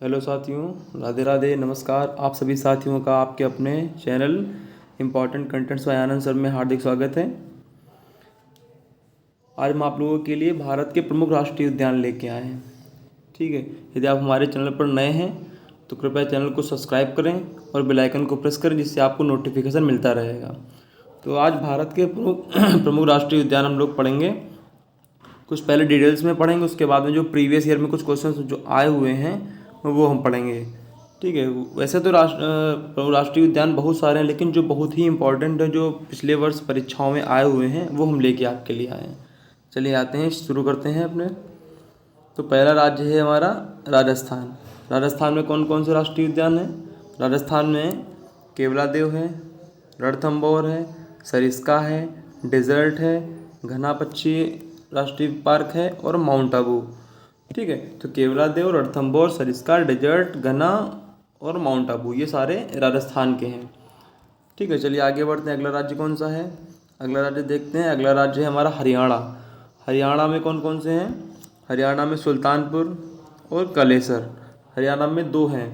Hello साथियों, राधे राधे, नमस्कार। आप सभी साथियों का आपके अपने चैनल इम्पॉर्टेंट कंटेंट्स बाय आनंद सर में हार्दिक स्वागत है। आज हम आप लोगों के लिए भारत के प्रमुख राष्ट्रीय उद्यान लेके आए हैं। ठीक है, यदि आप हमारे चैनल पर नए हैं तो कृपया चैनल को सब्सक्राइब करें और बेल आइकन को प्रेस करें, जिससे आपको नोटिफिकेशन मिलता रहेगा। तो आज भारत के प्रमुख प्रमुख राष्ट्रीय उद्यान हम लोग पढ़ेंगे। कुछ पहले डिटेल्स में पढ़ेंगे, उसके बाद में जो प्रीवियस ईयर में कुछ क्वेश्चन जो आए हुए हैं वो हम पढ़ेंगे। ठीक है, वैसे तो राष्ट्रीय उद्यान बहुत सारे हैं, लेकिन जो बहुत ही इंपॉर्टेंट है, जो पिछले वर्ष परीक्षाओं में आए हुए हैं, वो हम लेके आपके लिए आए हैं। चलिए आते हैं, शुरू करते हैं अपने। तो पहला राज्य है हमारा राजस्थान। राजस्थान में कौन कौन से राष्ट्रीय उद्यान हैं? राजस्थान में केवलादेव है, रणथंभौर है, सरिस्का है, डेजर्ट है, घना पक्षी राष्ट्रीय पार्क है और माउंट आबू। ठीक है, तो केवलादेव, रणथंभौर, सरिस्का, डेजर्ट, घना और माउंट आबू, ये सारे राजस्थान के हैं। ठीक है, चलिए आगे बढ़ते हैं। अगला राज्य कौन सा है? अगला राज्य देखते हैं। अगला राज्य है हमारा हरियाणा। हरियाणा में कौन कौन से हैं? हरियाणा में सुल्तानपुर और कलेसर। हरियाणा में दो हैं।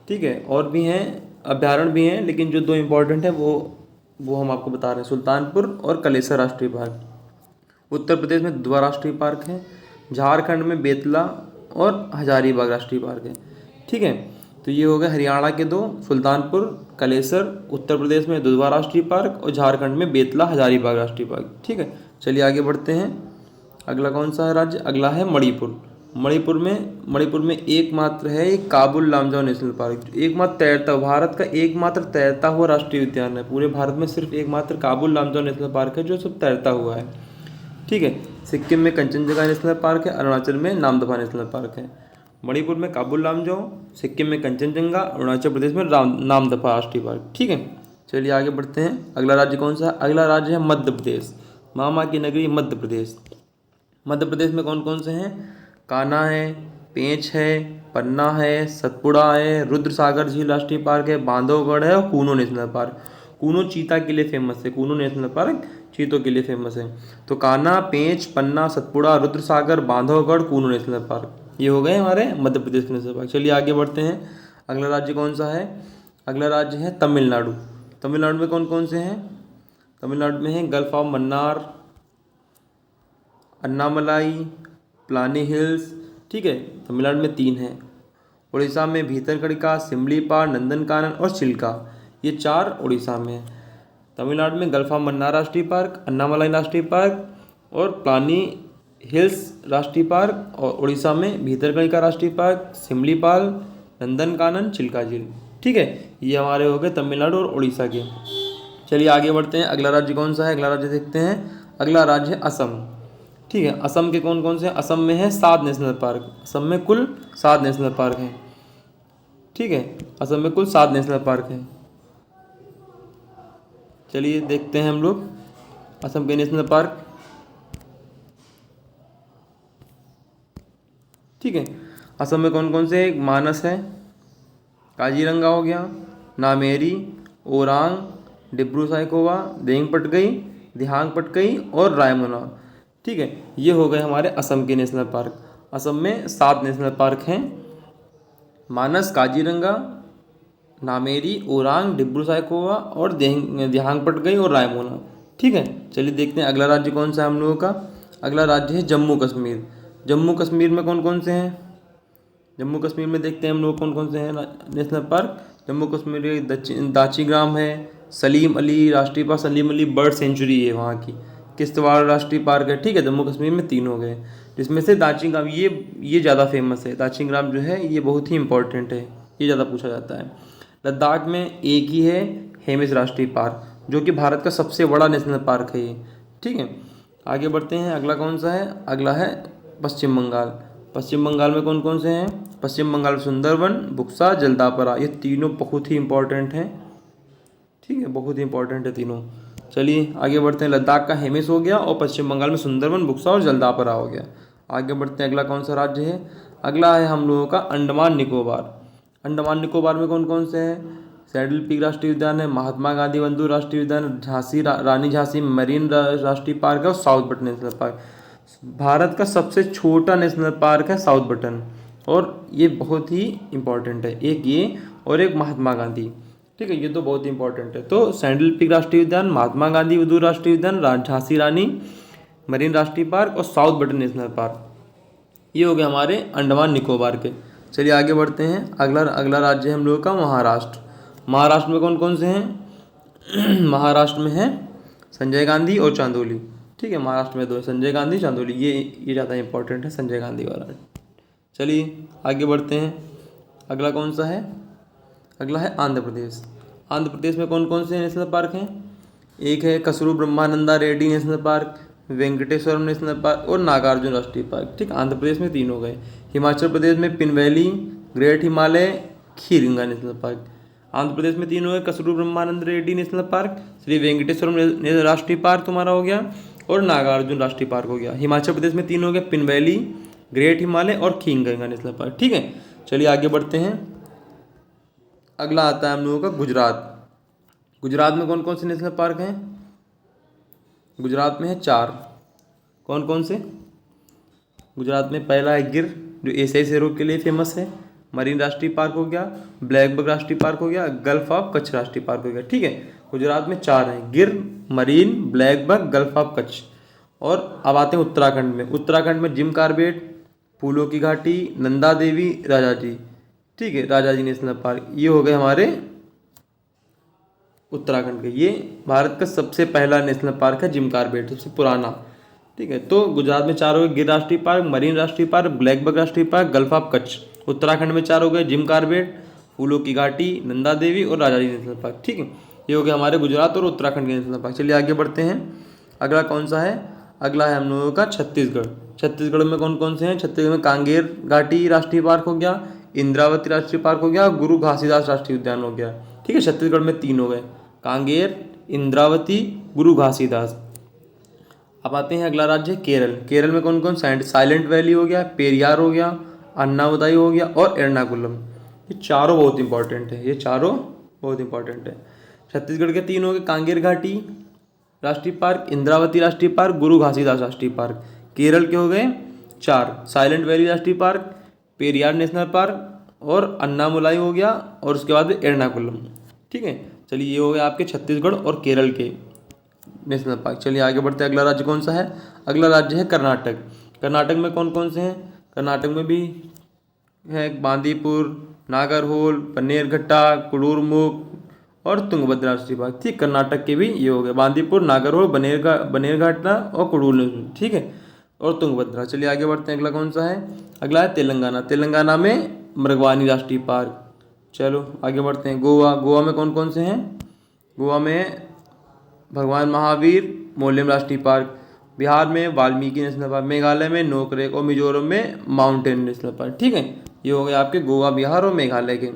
ठीक है, और भी हैं, अभ्यारण्य भी हैं, लेकिन जो दो इम्पोर्टेंट है वो हम आपको बता रहे हैं, सुल्तानपुर और कलेसर राष्ट्रीय पार्क। उत्तर प्रदेश में दुआ राष्ट्रीय पार्क है। झारखंड में बेतला और हजारीबाग राष्ट्रीय पार्क है। ठीक है, तो ये हो गए हरियाणा के दो, सुल्तानपुर, कलेसर। उत्तर प्रदेश में दुधवा राष्ट्रीय पार्क और झारखंड में बेतला, हजारीबाग राष्ट्रीय पार्क। ठीक है, चलिए आगे बढ़ते हैं। अगला कौन सा है राज्य? अगला है मणिपुर। मणिपुर में एकमात्र है एक काबुल लामजाओ नेशनल पार्क, एकमात्र तैरता, भारत का एकमात्र तैरता हुआ राष्ट्रीय उद्यान है। पूरे भारत में सिर्फ एकमात्र काबुल लामजाओ नेशनल पार्क है जो सब तैरता हुआ है। ठीक है, सिक्किम में कंचनजंगा नेशनल पार्क है, अरुणाचल में नामदफा नेशनल पार्क है। मणिपुर में काबुल लामजाओ, सिक्किम में कंचनजंगा, अरुणाचल प्रदेश में नामदफा राष्ट्रीय पार्क। ठीक है, चलिए आगे बढ़ते हैं। अगला राज्य कौन सा है? अगला राज्य है मध्य प्रदेश। मामा की नगरी मध्य प्रदेश। मध्य प्रदेश में कौन कौन से हैं? कान्हा है, पेंच है, पन्ना है, सतपुड़ा है, रुद्र सागर झील राष्ट्रीय पार्क है, बांधवगढ़ है और कूनो नेशनल पार्क। कूनो चीता के लिए फेमस है, कूनो नेशनल पार्क चीतों के लिए फेमस है। तो कान्हा, पेंच, पन्ना, सतपुड़ा, रुद्र सागर, बांधवगढ़, कूनो नेशनल पार्क, ये हो गए हमारे मध्य प्रदेश के नेशनल पार्क। चलिए आगे बढ़ते हैं। अगला राज्य कौन सा है? अगला राज्य है तमिलनाडु। तमिलनाडु में कौन कौन से हैं? तमिलनाडु में है gulf of Mannar, Annamalai, Palani hills. ठीक है, तमिलनाडु में तीन हैं। उड़ीसा में भीतरकनिका, सिमलीपाल, नंदनकानन और चिल्का, ये चार उड़ीसा में हैं। तमिलनाडु में गल्फ ऑफ मन्नार राष्ट्रीय पार्क, अन्नामलाई राष्ट्रीय पार्क और प्लानी हिल्स राष्ट्रीय पार्क, और उड़ीसा में भीतरकनिका राष्ट्रीय पार्क, सिमलीपाल, नंदनकानन, चिल्का झील। ठीक है, ये हमारे हो गए तमिलनाडु और उड़ीसा के। चलिए आगे बढ़ते हैं। अगला राज्य कौन सा है? अगला राज्य देखते हैं। अगला राज्य है असम। ठीक है, असम के कौन कौन से हैं? असम में है 7 नेशनल पार्क। असम में कुल 7 नेशनल पार्क हैं। ठीक है, असम में कुल 7 नेशनल पार्क हैं। चलिए देखते हैं हम लोग असम के नेशनल पार्क। ठीक है, असम में कौन कौन से? मानस है, काजीरंगा हो गया, नामेरी, ओरांग, डिब्रू साइखोवा, देंग पटकई, दिहांग पटकई और रायमोना। ठीक है, ये हो गए हमारे असम के नेशनल पार्क। असम में 7 नेशनल पार्क हैं, मानस, काजीरंगा, नामेरी, ओरांग, डिब्रू साइखोवा और दिहांग पटकई और रायमोना। ठीक है, चलिए देखते हैं अगला राज्य कौन सा है हम लोगों का। अगला राज्य है जम्मू कश्मीर। जम्मू कश्मीर में कौन कौन से हैं? जम्मू कश्मीर में देखते हैं हम लोग कौन कौन से हैं नेशनल पार्क। जम्मू कश्मीर में दाचीग्राम है, सलीम अली राष्ट्रीय park, Salim Ali bird sanctuary है वहाँ की, किश्तवाड़ राष्ट्रीय पार्क है। ठीक है, जम्मू कश्मीर में 3 हो गए, जिसमें से दाचीग्राम ये ज़्यादा फेमस है। दाचीग्राम जो है ये बहुत ही इंपॉर्टेंट है, ये ज़्यादा पूछा जाता है। लद्दाख में एक ही है, हेमिस राष्ट्रीय पार्क, जो कि भारत का सबसे बड़ा नेशनल पार्क है ये। ठीक है, आगे बढ़ते हैं। अगला कौन सा है? अगला है पश्चिम बंगाल। पश्चिम बंगाल में कौन कौन से हैं? पश्चिम बंगाल में सुंदरवन, बुक्सा, जलदापरा, ये तीनों बहुत ही इंपॉर्टेंट हैं। ठीक है, बहुत ही इंपॉर्टेंट है तीनों। चलिए आगे बढ़ते हैं। लद्दाख का हेमिस हो गया और पश्चिम बंगाल में सुंदरवन, बुक्सा और जलदापरा हो गया। आगे बढ़ते हैं। अगला कौन सा राज्य है? अगला है हम लोगों का अंडमान निकोबार। अंडमान निकोबार में कौन कौन से हैं? सैडल पीक राष्ट्रीय उद्यान है, महात्मा गांधी बंधु राष्ट्रीय उद्यान, रानी झांसी मरीन राष्ट्रीय पार्क है और south button national park. Bharat का सबसे छोटा नेशनल पार्क है साउथ बटन, और ये बहुत ही इम्पोर्टेंट है, एक ये और एक महात्मा गांधी। ठीक है, ये तो बहुत ही इंपॉर्टेंट है। तो सैंडल पीक राष्ट्रीय उद्यान, महात्मा गांधी उदूर राष्ट्रीय उद्यान, झांसी रानी मरीन राष्ट्रीय पार्क और साउथ बटन नेशनल पार्क, ये हो गए हमारे अंडमान निकोबार के। चलिए आगे बढ़ते हैं। अगला अगला राज्य है हम लोगों का महाराष्ट्र। महाराष्ट्र में कौन कौन से हैं? महाराष्ट्र में है संजय गांधी और चांदोली। ठीक है, महाराष्ट्र में दो है, संजय गांधी चांदोली, ये ज़्यादा इंपॉर्टेंट है संजय गांधी वाला। चलिए आगे बढ़ते हैं। अगला कौन सा है? अगला है आंध्र प्रदेश। आंध्र प्रदेश में कौन कौन से नेशनल पार्क हैं? एक है Kasu Brahmananda Reddy national park, Venkateshwaram national park और नागार्जुन राष्ट्रीय पार्क। ठीक, आंध्र प्रदेश में 3 हो गए। हिमाचल प्रदेश में Pin valley, great Himalaya, Kheerganga national park. Andhra Pradesh में 3 हो गए, कसरू ब्रह्मानंद रेड्डी नेशनल पार्क, श्री वेंकटेश्वरम राष्ट्रीय पार्क तुम्हारा हो गया और नागार्जुन राष्ट्रीय पार्क हो गया। हिमाचल प्रदेश में 3 हो गए, पिन वैली, ग्रेट हिमालय और खीरगंगा नेशनल पार्क। ठीक है, चलिए आगे बढ़ते हैं। अगला आता है हम लोगों का गुजरात। गुजरात में कौन कौन से नेशनल पार्क हैं? गुजरात में है 4। कौन कौन से? गुजरात में पहला है गिर, जो एशियाई शेरों के लिए फेमस है, मरीन राष्ट्रीय पार्क हो गया, ब्लैक बक राष्ट्रीय पार्क हो गया, गल्फ ऑफ कच्छ राष्ट्रीय पार्क हो गया। ठीक है, गुजरात में 4 हैं, Gir, marine, blackbuck, gulf of Kutch. और अब आते हैं उत्तराखंड में। उत्तराखंड में जिम कार्बेट, फूलों की घाटी, नंदा देवी, राजा जी। ठीक है, राजा जी नेशनल पार्क, ये हो गए हमारे उत्तराखंड के। ये भारत का सबसे पहला नेशनल पार्क है, जिम कार्बेट, सबसे पुराना। ठीक है, तो गुजरात में 4 हो गए, गिर राष्ट्रीय पार्क, मरीन राष्ट्रीय पार्क, ब्लैक बक राष्ट्रीय park, gulf of Kutch. Uttarakhand में 4 हो गए, जिम कार्बेट, फूलों की घाटी, नंदा देवी और राजा जी नेशनल पार्क। ठीक है, ये हो गया हमारे गुजरात और उत्तराखंड के नेशनल पार्क। चलिए आगे बढ़ते हैं। अगला कौन सा है? अगला है हम लोगों का छत्तीसगढ़। छत्तीसगढ़ में कौन कौन से हैं? छत्तीसगढ़ में कांगेर घाटी राष्ट्रीय पार्क हो गया, इंद्रावती राष्ट्रीय पार्क हो गया, गुरु घासीदास राष्ट्रीय उद्यान हो गया। ठीक है, छत्तीसगढ़ में 3 हो गए, कांगेर, इंद्रावती, गुरु घासीदास। अब आते हैं अगला राज्य केरल। केरल में कौन कौन? साइलेंट वैली हो गया, पेरियार हो गया, अन्नामदाई हो गया और एर्नाकुलम। ये चारों बहुत इंपॉर्टेंट है, ये चारों बहुत इंपॉर्टेंट है। छत्तीसगढ़ के 3 हो गए, कांगेर घाटी राष्ट्रीय पार्क, इंद्रावती राष्ट्रीय पार्क, गुरु घासीदास राष्ट्रीय पार्क। केरल के हो गए 4, साइलेंट वैली राष्ट्रीय पार्क, पेरियार नेशनल पार्क और अन्नामुलाई हो गया और उसके बाद एर्नाकुलम। ठीक है, चलिए ये हो गया आपके छत्तीसगढ़ और केरल के नेशनल पार्क। चलिए आगे बढ़ते हैं। अगला राज्य कौन सा है? अगला राज्य है कर्नाटक। कर्नाटक में कौन कौन से हैं? कर्नाटक में भी है बांदीपुर, नागरहोल, बन्नेरघट्टा, कुडुरमुख और तुंगभद्रा राष्ट्रीय पार्क। ठीक, कर्नाटक के भी ये हो गए, बांदीपुर, नागरहोल, बन्नेरघट्टा और कुडुरमुख। ठीक है, और तुंगभद्रा। चलिए आगे बढ़ते हैं। अगला कौन सा है? अगला है तेलंगाना। तेलंगाना में मृगवानी राष्ट्रीय पार्क। चलो आगे बढ़ते हैं। गोवा। गोवा में कौन कौन से हैं? गोवा में भगवान महावीर मोलेम राष्ट्रीय पार्क, बिहार में वाल्मीकि नेशनल पार्क, मेघालय में नोकरेक और मिजोरम में माउंटेन नेशनल पार्क। ठीक है, ये हो गए आपके गोवा, बिहार और मेघालय के।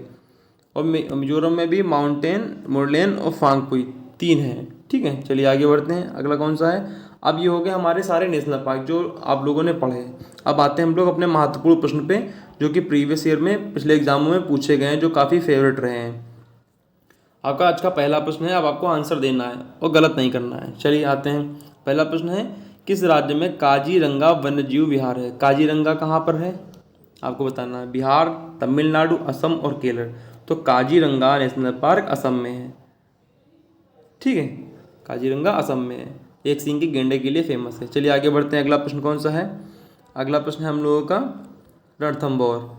और मिजोरम में भी माउंटेन, मोरलेन और फांगपुई 3 हैं। ठीक है, चलिए आगे बढ़ते हैं। अगला कौन सा है? अब ये हो गए हमारे सारे नेशनल पार्क जो आप लोगों ने पढ़े हैं। अब आते हैं हम लोग अपने महत्वपूर्ण प्रश्न पे, जो कि प्रीवियस ईयर में पिछले एग्जामों में पूछे गए हैं, जो काफ़ी फेवरेट रहे हैं। आपका आज का पहला प्रश्न है, अब आपको आंसर देना है और गलत नहीं करना है। चलिए आते हैं। पहला प्रश्न है, किस राज्य में काजीरंगा वन्यजीव विहार है? काजीरंगा कहाँ पर है आपको बताना है। बिहार, तमिलनाडु, असम और केरल। तो काजीरंगा नेशनल पार्क असम में है। ठीक है, काजीरंगा असम में है, एक सींग के गेंडे के लिए फेमस है। चलिए आगे बढ़ते हैं। अगला प्रश्न कौन सा है? अगला प्रश्न है हम लोगों का रणथंभौर।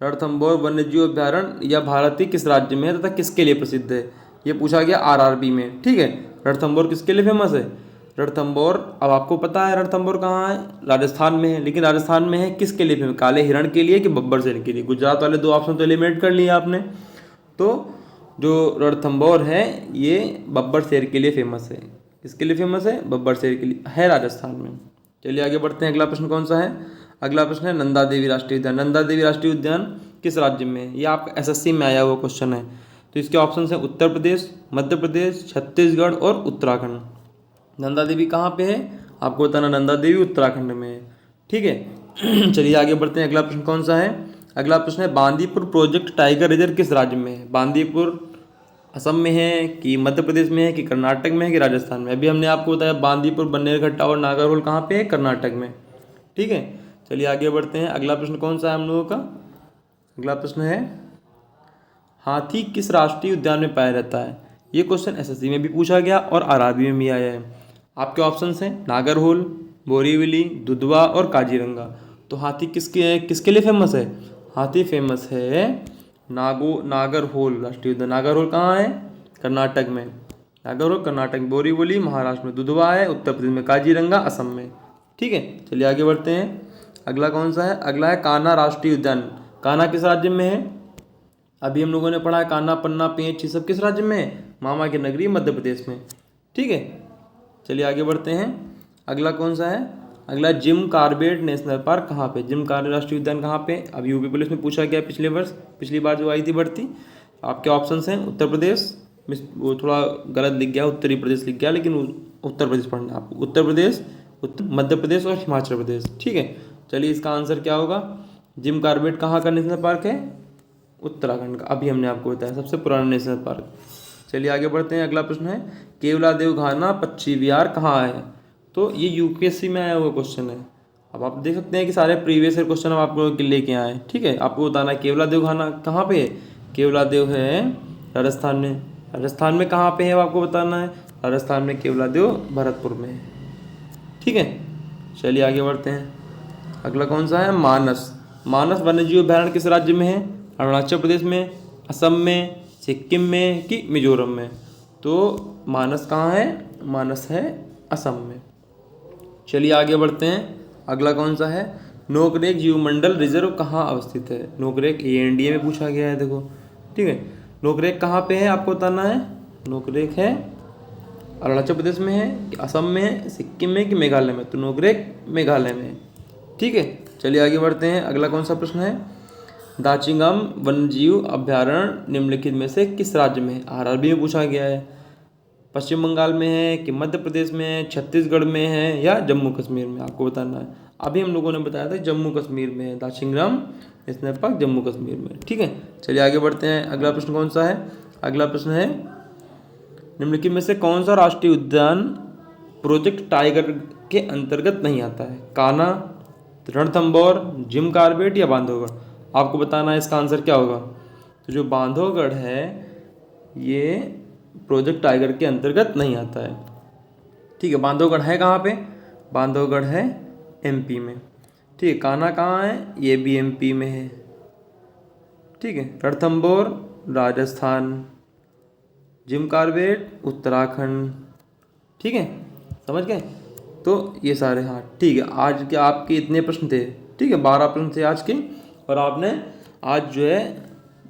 रणथंभौर वन्यजीव अभ्यारण्य या भारत के किस राज्य में है तथा किसके लिए प्रसिद्ध है? ये पूछा गया आरआरबी में। ठीक है, रणथंभौर किसके लिए फेमस है? रणथंभौर, अब आपको पता है रणथंभौर कहाँ है, राजस्थान में है, लेकिन राजस्थान में है किसके लिए फेमस? काले हिरण के लिए कि बब्बर शेर के लिए? गुजरात वाले 2 ऑप्शन तो एलिमिनेट कर लिए आपने। तो जो रणथंभौर है ये बब्बर शेर के लिए फेमस है। किसके लिए फेमस है? बब्बर शेर के लिए है, राजस्थान में। चलिए आगे बढ़ते हैं। अगला प्रश्न कौन सा है? अगला प्रश्न है नंदा देवी राष्ट्रीय उद्यान। नंदा देवी राष्ट्रीय उद्यान किस राज्य में है? ये आपका एसएससी में आया हुआ क्वेश्चन है। तो इसके ऑप्शन हैं उत्तर प्रदेश, मध्य प्रदेश, छत्तीसगढ़ और उत्तराखंड। नंदा देवी कहाँ पे है आपको बताना। नंदा देवी उत्तराखंड में है। ठीक है, चलिए आगे बढ़ते हैं। अगला प्रश्न कौन सा है? अगला प्रश्न है बांदीपुर प्रोजेक्ट टाइगर रिजर्व किस राज्य में है? बांदीपुर असम में है कि मध्य प्रदेश में है कि कर्नाटक में है कि राजस्थान में? अभी हमने आपको बताया बांदीपुर, बन्नेरघट्टा और नागरहोल कहाँ पे है? कर्नाटक में। ठीक है, चलिए आगे बढ़ते हैं। अगला प्रश्न कौन सा है हम लोगों का? अगला प्रश्न है, हाथी किस राष्ट्रीय उद्यान में पाया जाता है? ये क्वेश्चन एसएससी में भी पूछा गया और आरआरबी में भी आया है। आपके ऑप्शंस हैं नागरहोल, बोरीवली, दुधवा और काजीरंगा। तो हाथी किसके लिए फेमस है? हाथी फेमस है नागरहोल राष्ट्रीय उद्यान। नागरहोल कहाँ है? कर्नाटक में। नागरहोल कर्नाटक में, बोरीवली महाराष्ट्र में, दुधवा है उत्तर प्रदेश में, काजीरंगा असम में। ठीक है, चलिए आगे बढ़ते हैं। अगला कौन सा है? अगला है कान्हा राष्ट्रीय उद्यान। कान्हा किस राज्य में है? अभी हम लोगों ने पढ़ा है कान्हा, पन्ना, पेंच, ये सब किस राज्य में है? मामा की नगरी मध्य प्रदेश में। ठीक है, चलिए आगे बढ़ते हैं। अगला कौन सा है? अगला जिम कॉर्बेट नेशनल पार्क कहाँ पे? जिम कॉर्बेट राष्ट्रीय उद्यान कहाँ पे? अब यूपी पुलिस में पूछा गया पिछली बार जो आई थी भर्ती। आपके ऑप्शंस हैं उत्तर प्रदेश, वो थोड़ा गलत लिख गया, उत्तरी प्रदेश लिख गया, लेकिन उत्तर प्रदेश पढ़ना है आपको। उत्तर प्रदेश, मध्य प्रदेश और हिमाचल प्रदेश। ठीक है, चलिए इसका आंसर क्या होगा? जिम कॉर्बेट कहाँ का नेशनल पार्क है? उत्तराखंड का। अभी हमने आपको बताया सबसे पुराना नेशनल पार्क। चलिए आगे बढ़ते हैं। अगला प्रश्न है, केवलादेव घाना पक्षी विहार कहाँ है? तो ये यूपीएससी में आया हुआ क्वेश्चन है। अब आप देख सकते हैं कि सारे प्रीवियस ईयर क्वेश्चन हम आपको लेके आए हैं। ठीक है, आपको बताना है केवलादेव घाना कहाँ पे है। केवलादेव है राजस्थान में। राजस्थान में कहाँ पे है वो आपको बताना है। राजस्थान में केवलादेव भरतपुर में है। ठीक है, चलिए आगे बढ़ते हैं। अगला कौन सा है? मानस। मानस वन्यजीव अभयारण्य किस राज्य में है? अरुणाचल प्रदेश में, असम में, सिक्किम में कि मिजोरम में? तो मानस कहाँ है? मानस है असम में। चलिए आगे बढ़ते हैं। अगला कौन सा है? नोकरेक जीवमंडल रिजर्व कहाँ अवस्थित है? नोकरेक ये एनडीए में पूछा गया है, देखो। ठीक है, नोकरेक कहाँ पे है आपको बताना है। नोकरेक है अरुणाचल प्रदेश में है कि असम में है, सिक्किम में कि मेघालय में? तो नोकरेक मेघालय में है। ठीक है, चलिए आगे बढ़ते हैं। अगला कौन सा प्रश्न है? दाचिंगम वन्यजीव अभयारण्य निम्नलिखित में से किस राज्य में है? आरआरबी में पूछा गया है। पश्चिम बंगाल में है कि मध्य प्रदेश में है, छत्तीसगढ़ में है या जम्मू कश्मीर में? आपको बताना है। अभी हम लोगों ने बताया था जम्मू कश्मीर में है, दाचिंगम नेशनल पार्क जम्मू कश्मीर में। ठीक है, चलिए आगे बढ़ते हैं। अगला प्रश्न कौन सा है? अगला प्रश्न है, निम्नलिखित में से कौन सा राष्ट्रीय उद्यान प्रोजेक्ट टाइगर के अंतर्गत नहीं आता है? कान्हा, रणथंभौर, जिम कॉर्बेट या बांधवगढ़? आपको बताना है इसका आंसर क्या होगा। तो जो बांधवगढ़ है ये प्रोजेक्ट टाइगर के अंतर्गत नहीं आता है। ठीक है, बांधवगढ़ है कहाँ पे? बांधवगढ़ है एमपी में। ठीक है, कान्हा कहाँ है? ये भी एमपी में है। ठीक है, रणथंभौर राजस्थान, जिम कॉर्बेट उत्तराखंड। ठीक है, समझ गए? तो ये सारे, हाँ ठीक है। आज के आपके इतने प्रश्न थे। ठीक है, 12 प्रश्न थे आज के, और आपने आज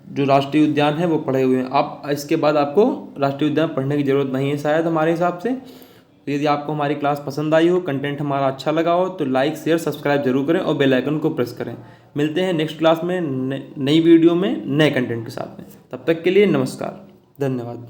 जो राष्ट्रीय उद्यान है वो पढ़े हुए हैं। आप इसके बाद आपको राष्ट्रीय उद्यान पढ़ने की ज़रूरत नहीं है शायद हमारे हिसाब से। तो यदि आपको हमारी क्लास पसंद आई हो, कंटेंट हमारा अच्छा लगा हो, तो लाइक शेयर सब्सक्राइब जरूर करें और बेल आइकन को प्रेस करें। मिलते हैं नेक्स्ट क्लास में नई वीडियो में नए कंटेंट के साथ में। तब तक के लिए नमस्कार, धन्यवाद।